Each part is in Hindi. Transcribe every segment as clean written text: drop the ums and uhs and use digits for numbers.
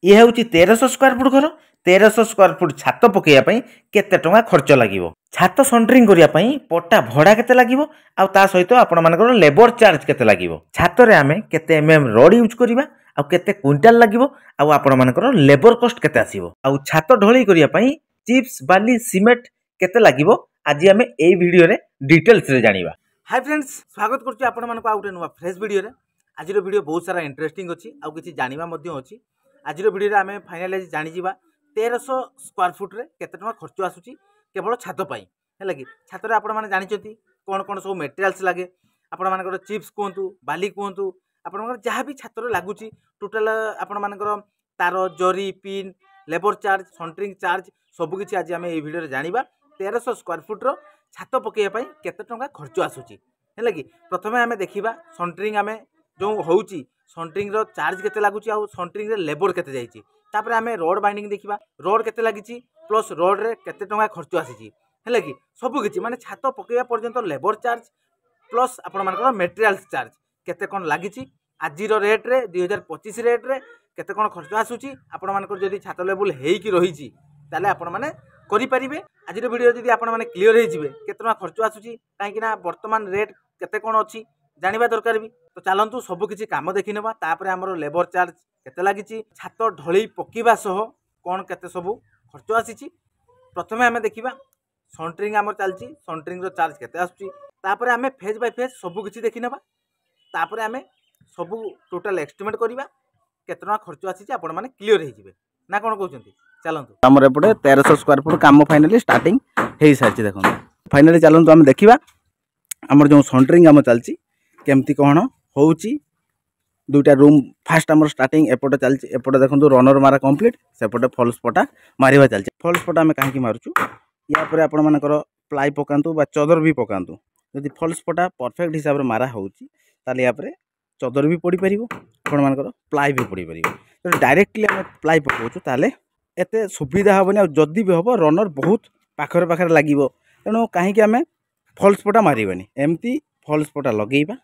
ये हूँ 1300 स्क्वायर फुट घर 1300 स्क्वायर फुट छात पकईया केते टंका खर्च लगिवो छात सेंटरिंग करने पट्टा भड़ा केते लगिवो आ ता सहित आपण मानकर लेबर चार्ज केते लगिवो छात रे आमे केते एमएम रड यूज करिबा आ केते क्विंटाल लगिवो आ आपण मानकर लेबर कॉस्ट केते आसीबो आ छात ढळई करने चिप्स बाली सीमेंट केते लगिवो आज आमे एई वीडियो रे डिटेल्स रे जानिबा। हाय फ्रेंड्स स्वागत करछि आपण मानको आउटे नुवा फ्रेश वीडियो रे। आज रो वीडियो बहुत सारा इंटरेस्टिंग अछि आ किछि जानिबा मध्ये अछि। आज रो वीडियो रे आमे फाइनली जानि जिबा 1300 स्क्वायर फुट रे केते टका खर्च आसुछि केवल छात पाई हैला कि छात रे आपण माने जानिचंती कोन कोन सब मटेरियल्स लागे आपण मानकर चिप्स कोंतु बाली कोंतु आपण मानकर जहां भी छात रे लागुछि टोटल आपण मानकर तार जरी पिन लेबर चार्ज सेंटरिंग चार्ज सब किछि आज आमे ए वीडियो रे जानिबा 1300 स्क्वायर फुट रो छात पकईया पई केते टंका खर्च आसुछि हैला कि प्रथमे आमे देखिबा सेंटरिंग आमे जो होउछि सेंटरिंग रो चार्ज केते लागुछि आ सेंटरिंग रे लेबर केते जाईछि तापर आमे रोड बाइंडिंग देखिबा रोड केते लागिछि प्लस रोड रे केते टंका खर्च आसीछि हैला कि सब किछि माने छात पकईया पर्यंत लेबर चार्ज प्लस आपण मानकर मटेरियल्स चार्ज केते कोन लागिछि आज रो रेट रे 2025 रेट रे केते कोन खर्च आसुछि आपण मानकर जदी छात लेवल हेई कि रहिछि ताले आपण माने करि परिबे। आज वीडियो जदि आपण माने क्लियर हो जिवे केतना खर्च आसुची काहेकि ना वर्तमान रेट केते कोन अछि जानिबा दरकार भी तो चलंतु सब किछि काम देखि नेबा तापर हमर लेबर चार्ज केते लागिछि छात ढळई पकीबा सह कोन केते सब खर्च आसीछि प्रथमे हमें देखिबा सेंटरिंग हमर चलछि सेंटरिंग रो चार्ज केते आसुची तापर हमें फेज बाय फेज सब किछि देखि नेबा तापर हमें सब टोटल एस्टिमेट करिबा केतना खर्च आसीछि आपण माने क्लियर हो जिवे ना कोन कहउछंती चलंतु हमर एपटे 1300 स्क्वायर फुट काम फाइनली स्टार्टिंग हे सारछि देखो फाइनली चलंतु हम देखिबा हमर जो सेंटरिंग हम चलछि केमती कोन होउछि दुटा रूम फास्ट हमर स्टार्टिंग एपटे चलछि एपटे देखंतु रनर मारा कंप्लीट सेपटे फॉल्स पटा मारिबा चलछि फॉल्स पटा हम काहे कि मारुछु या पर आपण मानकर प्लाई पकांतु बा चदर भी पकांतु यदि फॉल्स पटा परफेक्ट हिसाब रे मारा होउछि ताले या पर चदर भी पड़ी परिबो आपण मानकर प्लाई भी पड़ी परिबो तो डायरेक्टली हम प्लाई पकाउछु ताले एते सुविधा हेनी जदि भी हम रनर बहुत पाखरे पाखरे लगे तेणु कहीं आम फॉल्स पटा मारबानी एमती फॉल्स पटा लगेबा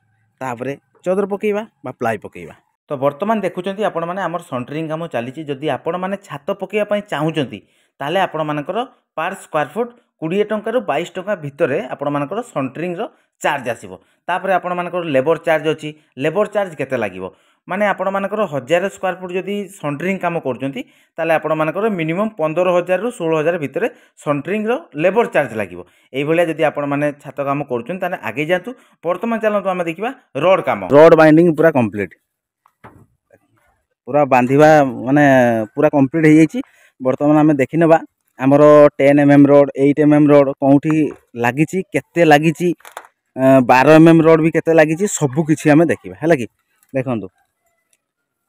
तापरे चदर पकेबा बा प्लाई पकेबा। तो वर्तमान देखुचंती आपण माने हमर सेंटरिंग काम चलीछि जदि आपण माने छात पकेया पई चाहुचंती ताले आपण मानकर पर स्क्वायर फुट 20 टंका रु 22 टंका भितरे आपण मानकर सेंटरिंग रो चार्ज आसीबो तापरे आपण मानकर लेबर चार्ज अछि लेबर चार्ज केते लागिवो माने आपण मानकर 1000 स्क्वायर फुट जदि सेंटरिंग काम करचंती ताले आपण मानकर मिनिमम 15000 रु 16000 भितरे सेंटरिंग रो लेबर चार्ज लागिवो एई भलिया जदि आपण माने छात काम करचंती ताने आगे जातु वर्तमान चलंतु हम देखिबा रोड काम रोड बाइंडिंग पूरा कंप्लीट पूरा बांधिबा माने पूरा कंप्लीट हे जाईची वर्तमान हम देखिनबा हमर 10 mm रोड 8 mm रोड कोठी लागिची केते लागिची 12 mm रोड भी केते लागिची सब किछि हम देखिबा हैला कि देखंतु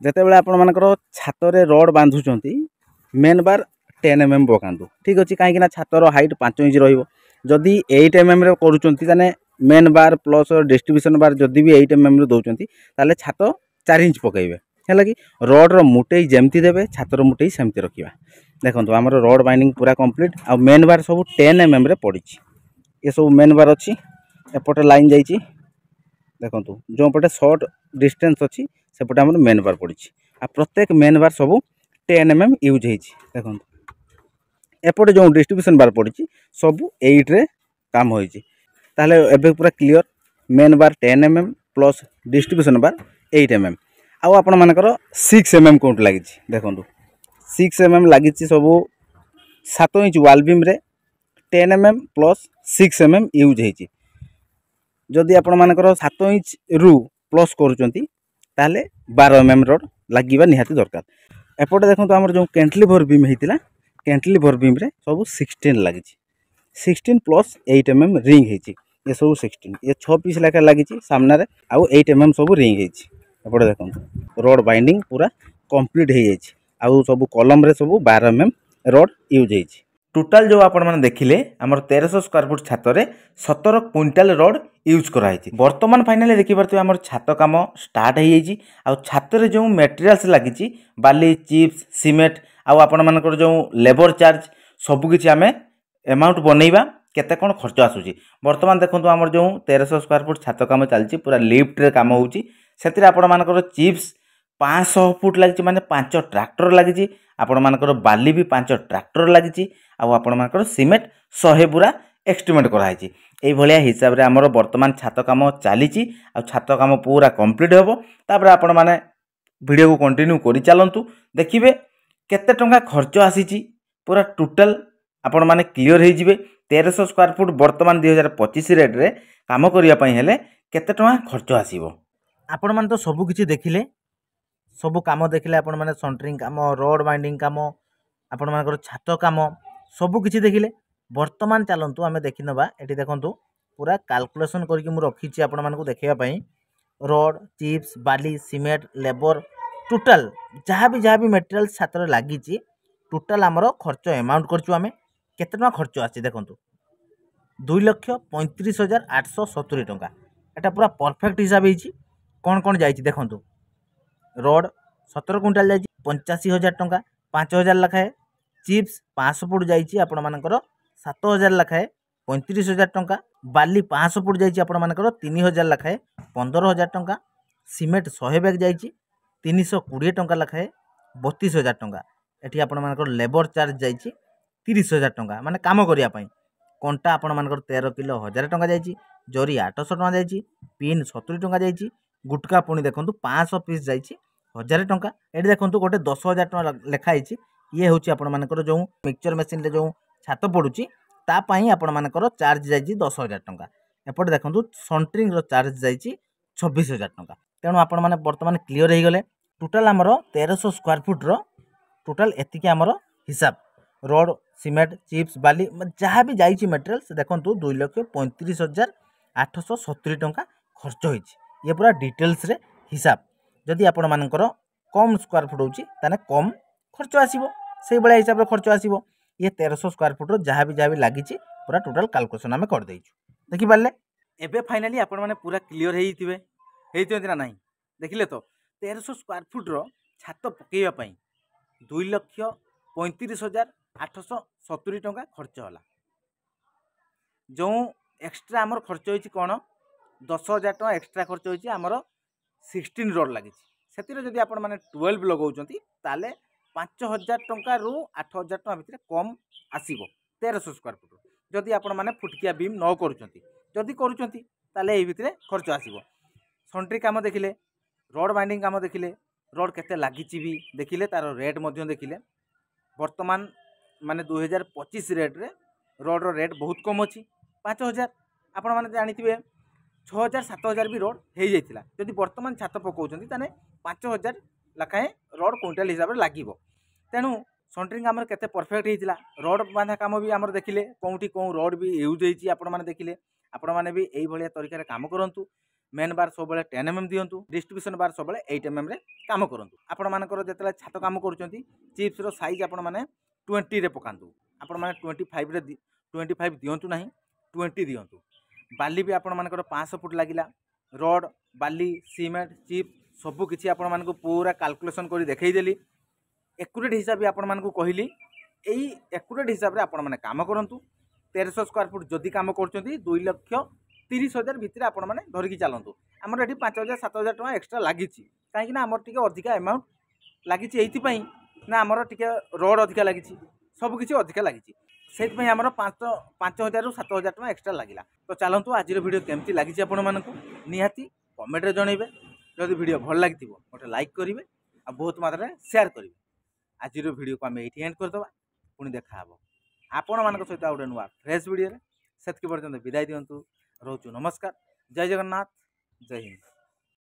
जेते बेला आपण मानकर छात रे रोड बांधुचंती मेन बार 10 mm पकांतु ठीक अछि काहे कि ना छात रो हाइट 5 इंच रहइबो जदि 8 mm रे करूचंती ताने मेन बार प्लस डिस्ट्रीब्यूशन बार जदि भी 8 mm रे दोचंती ताले छात 4 इंच पकाइबे हैला कि रोड रो मुटेई जेमती देबे छात रो मुटेई सेमती रखिबा देखंतु हमर रोड बाइंडिंग पूरा कंप्लीट आ मेन बार सब 10 mm रे पड़िछि ये सब मेन बार अछि एपटे लाइन जाईछि देखंतु जो पटे शॉर्ट डिस्टेंस अछि सेपटे हमर मेन बार पड़िछि आ प्रत्येक मेन बार सब 10 mm यूज हेछि देखंतु एपटे जो डिस्ट्रीब्यूशन बार पड़िछि सब 8 रे काम होइछि ताले एबे पूरा clear main bar 10 mm plus distribution bar 8 mm आ आपण मानकर 6 mm कोट लागिछि देखंतु 6 mm लागिछि सब 7 इंच वाल बीम रे 10 mm प्लस 6 mm यूज हेछि जदि आपण मानकर 7 इंच रु प्लस करूचंती ताले 12 mm रोड लागिबा निहाती दरकार एपटे देखंतु हमर जो कैंटिलीवर बीम हेतिला कैंटिलीवर बीम रे सब 16 लागिछि 16 प्लस 8 mm रिंग हेछि ये सब 16 ये 6 पीस लेखा लागिछि सामना रे आ 8 mm सब रिंग हेछि एपटे देखंतु रोड बाइंडिंग पूरा कंप्लीट हे जाइछि आ सब कॉलम रे सब 12 mm रोड यूज हेछि टोटाल जो आपण माने देखिले हमर 1300 स्क्वायर फुट छात रे 17 क्विंटल रोड यूज करा हेछि वर्तमान फाइनली देखि परते हमर छात काम स्टार्ट हे जाइछि आ छात रे जो मटेरियल्स लागिछि बाली चिप्स सीमेंट आ आपण मानकर जो लेबर चार्ज सब किछि हमें अमाउंट बनेइबा केते कोन खर्च आसुछि वर्तमान देखंतु हमर जो 1300 स्क्वायर फुट छात काम चलछि पूरा लिफ्ट रे काम होउछि सेतिरे आपण मानकर चिप्स 500 फुट लगी माने 5 ट्रैक्टर लगी आपण मानकर बाली भी 5 ट्रैक्टर लगी आपण मानकर सीमेंट 100 पूरा एस्टिमेट कराई ये भाया हिसाब से आमर बर्तमान छात कम चली छात कम पूरा कंप्लीट हम तापर आपण मैंने वीडियो को कंटिन्यू कर चलतु देखिए केते टंका खर्च आसी पूरा टोटल आपण मैंने क्लीयर हो जाए 1300 स्क्वायर फुट बर्तमान 2025 रेट रे काम करने हेले केते टंका खर्च आसीबो आपण माने तो सब किछि देखिले सब काम देखिले आपण माने सेंटरिंग काम रोड बाइंडिंग काम आपण मानकर छात काम सब किछि देखिले वर्तमान चलंतु आमे देखि नबा एठी देखंतु पूरा कैलकुलेशन करके मु रखिछि आपण मानकु देखिया पई रोड चिप्स बाली सीमेंट लेबर टोटल जहाँ भी मटेरियल छात रे लागिछि टोटल हमरो खर्च अमाउंट करछु आमे केते टका खर्च आछि देखंतु 2,35,870 टंका एटा पूरा परफेक्ट हिसाब होईछि कौन कौन जाइछि देखंतु रोड 17 क्विंटाल जाइछि 85,000 टंका 5,000 लखाए चिप्स 500 फुट जाइछि आपण मानकर 7,000 लखाए 35,000 टंका बाली 500 फुट जाइछि आपण मानकर 3,000 लखाए 15,000 टंका सीमेंट 100 बैग जाइछि 320 टंका लखाए 32,000 टंका एठी आपण मानकर लेबर चार्ज जाइछि 30,000 टंका माने काम करिया पई कंटा आपण मानकर 13 किलो 1,000 टंका जाइछि जरी 800 टंका जाइछि पिन 70 टंका जाइछि गुटका पुणी देखंतु 500 पीस जाइछि 1,000 टंका एठी देखंतु गोटे 10,000 टंका लेखा आइछि ये होछि आपण मानकर जो मिक्सचर मशीन रे जो छात पडुछि ता पई आपण मानकर चार्ज जाइछि 10,000 टंका एपटे देखंतु सेंटरिंग रो चार्ज जाइछि 26,000 टंका तेणु आपण माने वर्तमान क्लियर हो गले टोटल हमरो 1300 स्क्वायर फुट रो टोटल एतिके हमरो हिसाब रोड सीमेंट चिप्स बाली जहाँ भी जाइछि मटेरियल से देखंतु 2,35,870 टंका खर्च होइछि ये पूरा डिटेल्स रे हिसाब जदि आपण मानकर कम स्क्वायर फुट होछि ताने कम खर्च आसीबो सेही बळे हिसाब रे खर्च आसीबो ये 1300 स्क्वायर फुट रो जहाँ भी लागिछि पूरा टोटल कैलकुलेशन हमें कर दैछु देखि पाले एबे फाइनली आपण माने पूरा क्लियर हेइथिबे हेइथिबे ना नाही देखिले तो 1300 स्क्वायर फुट रो छात पकेइबा पई 2,35,870 टंका खर्च होला जो एक्स्ट्रा आमर खर्च होइछि कोन 10,000 टंका एक्स्ट्रा खर्च होइछि आमर 16 रोड लागिछि सेतिरे जदि आपण माने 12 लगाउचंती ताले 5,000 टंका रु 8,000 टंका भितर कम आसीबो 1300 स्क्वायर फुट जदि आपण माने फुटकिया बीम न करूचंती जदि करूचंती ताले एही भितर खर्च आसीबो सेंट्री काम देखिले रोड बाइंडिंग काम देखिले रोड केते लागिछि भी देखिले तार रेट मध्य देखिले वर्तमान माने 2025 रेट रे रोड रो रेट बहुत कम अछि 5,000 आपण माने जानिथिबे 6,000 7,000 भी रोड हो जाइथिला जदि वर्तमान छात पकाउछंती ताने 5,000 लखाए रोड क्विंटाल हिसाब रे लागिबो तेणु सेंटरिंग हमर केते परफेक्ट हेइथिला रोड बांधा काम भी हमर देखिले कोउठी को रोड भी यूज हेइछि आपण माने देखिले आपण माने भी एई भलिया तरीका रे काम करंतु मेन बार सब बेले 10 mm दियंतु डिस्ट्रीब्यूशन बार सब बेले 8 mm रे काम करंतु आपण मानकर जेतला छात काम करूछंती चिप्स रो साइज आपण माने 20 रे पकांतु आपण माने 25 रे 25 दियंतु नाही 20 दियंतु बाली भी आपण मानकर 500 फुट लागिला रोड बाली सीमेंट चिप सब किछि आपण मानकु पूरा कैलकुलेशन करी देखै देली एक्यूरेट हिसाब भी आपण मानकु कहिली एई एक्यूरेट हिसाब रे आपण माने काम करंतु 1300 स्क्वायर फुट जदि काम करछंती 2,30,000 भितर आपण माने धरिकी चलंतु हमर एठी 5,000 7,000 टका एक्स्ट्रा लागिछि काहे कि ना हमर टिके अधिका अमाउंट लागिछि एथि पई ना हमर टिके रोड अधिका लागिछि सब किछि अधिका लागिछि सेट पई हमर 5,000 रु 7,000 टका एक्स्ट्रा लागिला तो चलंतु आजिर वीडियो केमति लागिछि आपण मानकु निहाती कमेंट रे जणैबे जदि वीडियो भल लागिथिबो गोटे लाइक करिवे आ बहुत मात्रा शेयर करिवे आजिर वीडियो को हम एठी एंड कर दबा पुणी देखा हबो आपण मानक सहित गोटे नुआ फ्रेश वीडियो रे सेतकी पर्यंत विदाय दियंतु रोचु नमस्कार जय जगन्नाथ जय हिंद।